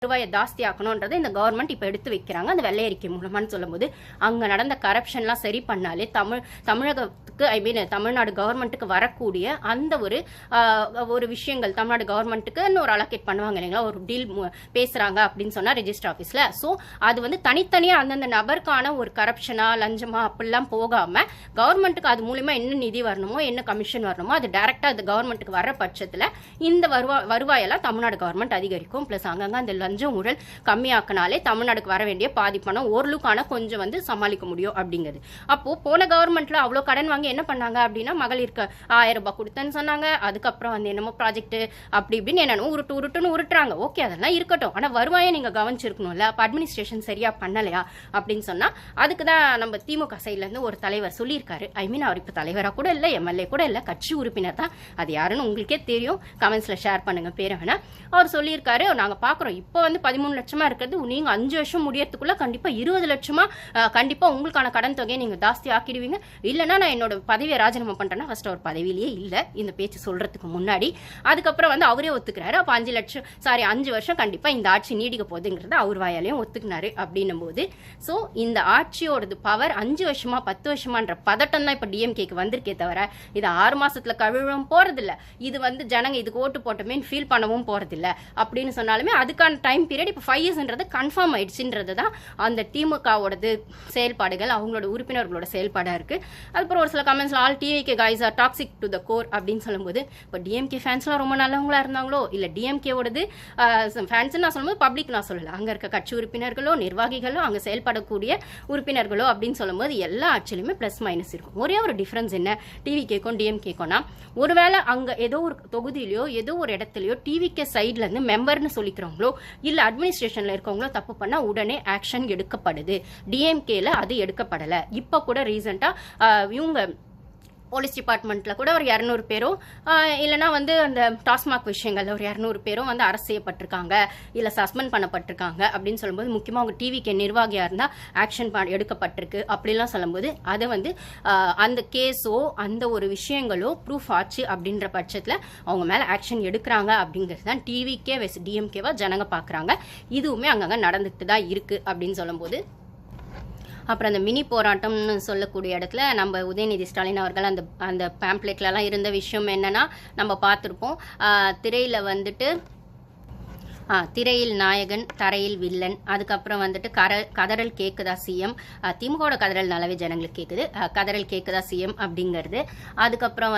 வருவாயை ஜாஸ்தி ஆக்கணும்ன்றதை இந்த கவர்மெண்ட் இப்போ எடுத்து வைக்கிறாங்க அந்த வெள்ளை அறிக்கை மூலமான்னு சொல்லும்போது அங்கே நடந்த கரப்ஷன்லாம் சரி பண்ணாலே தமிழகத்துக்கு தமிழ்நாடு கவர்மெண்ட்டுக்கு வரக்கூடிய அந்த ஒரு விஷயங்கள் தமிழ்நாடு கவர்மெண்ட்டுக்கு ஒரு அலோகேட் பண்ணுவாங்க இல்லைங்களா, ஒரு டீல் பேசுறாங்க அப்படின்னு சொன்னா ரெஜிஸ்டர் ஆஃபீஸ்ல. ஸோ அது தனித்தனியாக அந்தந்த நபருக்கான ஒரு கரப்ஷனா லஞ்சமா அப்படிலாம் போகாம கவர்மெண்ட்டுக்கு அது மூலியமா என்ன நிதி வரணுமோ என்ன கமிஷன் வரணுமோ அது டைரக்டா அந்த கவர்மெண்ட்டுக்கு வர பட்சத்தில் இந்த வருவாயெல்லாம் தமிழ்நாடு கவர்மெண்ட் அதிகரிக்கும். பிளஸ் அங்கங்க அந்த லஞ்சம் ஊழல் கம்மியாக்கினாலே தமிழ்நாடுக்கு வர வேண்டிய பாதி பணம் ஓரளவுக்கான கொஞ்சம் சமாளிக்க முடியும் அப்படிங்கிறது. அப்போ போன கவர்மெண்ட்ல அவ்வளோ கடன் வாங்கி என்ன பண்ணாங்க அப்படின்னா மகளிருக்கு 1000 ரூபாய் கொடுத்தேன்னு சொன்னாங்க. அதுக்கப்புறம் என்னமோ ப்ராஜெக்ட் அப்படி இப்படின்னு என்னென்ன உருட்டுன்னு உருட்டுறாங்க. ஓகே, அதெல்லாம் இருக்கட்டும். ஆனால் வருவாயை நீங்க கவனிச்சிருக்கணும்ல, அப்போ அட்மினிஸ்ட்ரேஷன் சரியா பண்ணலையா அப்படின்னு சொன்னா அதுக்கு தான் நம்ம திமுக சைட்ல இருந்து ஒரு தலைவர் சொல்லியிருக்காரு. அவர் இப்போ தலைவராக கூட இல்லை, எம்எல்ஏ கூட இல்லை, கட்சி உறுப்பினர் தான். அது யாருன்னு உங்களுக்கே தெரியும், கமெண்ட்ஸ்ல ஷேர் பண்ணுங்க பேரை வேணா. அவர் சொல்லியிருக்காரு, நாங்க பாக்குறோம் இப்போ 13 லட்சமா இருக்கிறது, நீங்க 5 வருஷம் முடியறதுக்குள்ள கண்டிப்பா 20 லட்சமா கண்டிப்பா உங்களுக்கான கடன் தொகையை நீங்க ஜாஸ்தி ஆக்கிடுவீங்க. இல்லைன்னா நான் என்னோட பதவியை ராஜினாமா பண்றேன்னா ஃபர்ஸ்ட் அவர் பதவியிலேயே இல்லை இந்த பேச்சு சொல்றதுக்கு முன்னாடி. அதுக்கப்புறம் அவரே ஒத்துக்கிறாரு. அப்ப 5 வருஷம் கண்டிப்பா இந்த ஆட்சி நீடிக்க போகுதுங்கிறத அவர் வாயாலையும் ஒத்துக்கினாரு அப்படின்னும் போது சோ இந்த ஆட்சியோடது பவர் 5 வருஷமா 10 வருஷமான்ற பதட்டம் தான் இப்ப டிஎம்கேக்கு வந்திருக்கே தவிர இது 6 மாசத்துல கழுவும் போறது இல்ல. இது ஜனங்க இதுக்கு ஓட்டு போட்டமே ஃபீல் பண்ணவும் போறது இல்ல அப்படின்னு சொன்னாலுமே அதுக்கான டைம் பீரியட் இப்போ 5 இயர்ஸ்ன்றது கன்ஃபார்ம் ஆயிடுச்சுன்றது தான் அந்த திமுகவோடது செயல்பாடுகள், அவங்களோட உறுப்பினர்களோட செயல்பாடா இருக்கு. அதுக்கப்புறம் ஒரு சில கமெண்ட்ஸ்ல all TVK guys are toxic to the core அப்படின்னு சொல்லும்போது இப்போ டிஎம்கே ஃபேன்ஸ்லாம் ரொம்ப நல்லவங்களா இருந்தாங்களோ இல்ல டிஎம்கேவோடது ஃபேன்ஸ் நான் சொல்லும்போது பப்ளிக் நான் சொல்லல, அங்க இருக்க கட்சி உறுப்பினர்களோ நிர்வாகிகளோ அங்க செயல்படக்கூடிய உறுப்பினர்களோ அப்படின்னு சொல்லும்போது எல்லா ஆட்சியிலுமே பிளஸ் மைனஸ் இருக்கும். ஒரே ஒரு டிஃபரன்ஸ் என்ன டிவிகேக்கும் டிஎம்கேக்கும்னா, ஒருவேளை அங்க ஏதோ ஒரு தொகுதியிலயோ ஏதோ ஒரு இடத்துலயோ டிவிகே சைட்ல இருந்து மெம்பர்னு சொல்லிக்கிறவங்களோ இல்ல அட்மினிஸ்ட்ரேஷன்ல இருக்கவங்களோ தப்பு பண்ணா உடனே ஆக்ஷன் எடுக்கப்படுது. டிஎம்கேல அது எடுக்கப்படல. இப்ப கூட ரீசெண்டா இவங்க போலீஸ் டிபார்ட்மெண்ட்ல கூட ஒரு 200 பேரும் இல்லைன்னா அந்த டாஸ்மாக் விஷயங்கள்ல ஒரு 200 பேரும் அரசு செய்யப்பட்டிருக்காங்க இல்ல சஸ்பெண்ட் பண்ணப்பட்டிருக்காங்க அப்படின்னு சொல்லும்போது முக்கியமா அவங்க டிவிக்கு நிர்வாகியா இருந்தா ஆக்ஷன் எடுக்கப்பட்டிருக்கு அப்படிலாம் சொல்லும்போது அதை அந்த கேஸோ அந்த ஒரு விஷயங்களோ ப்ரூஃப் ஆச்சு அப்படின்ற பட்சத்துல அவங்க மேல ஆக்ஷன் எடுக்கிறாங்க அப்படிங்கிறது தான் டிவிக்கே டிஎம்கேவா ஜனங்க பாக்குறாங்க. இதுவுமே அங்கங்க நடந்துட்டு தான் இருக்கு அப்படின்னு சொல்லும்போது அப்புறம் அந்த மினி போராட்டம்னு சொல்லக்கூடிய இடத்துல நம்ம உதயநிதி ஸ்டாலின் அவர்கள் அந்த பேம்ப்ளெட்லலாம் இருந்த விஷயம் என்னன்னா நம்ம பார்த்துருப்போம். திரையில திரையில் நாயகன் தரையில் வில்லன், அதுக்கப்புறம் கதறல் கேக்குதா சிஎம், திமுகவோட கதறல் நல்லாவே ஜனங்களுக்கு கேக்குது, கதறல் கேக்குதா சிஎம் அப்படிங்கிறது. அதுக்கப்புறம்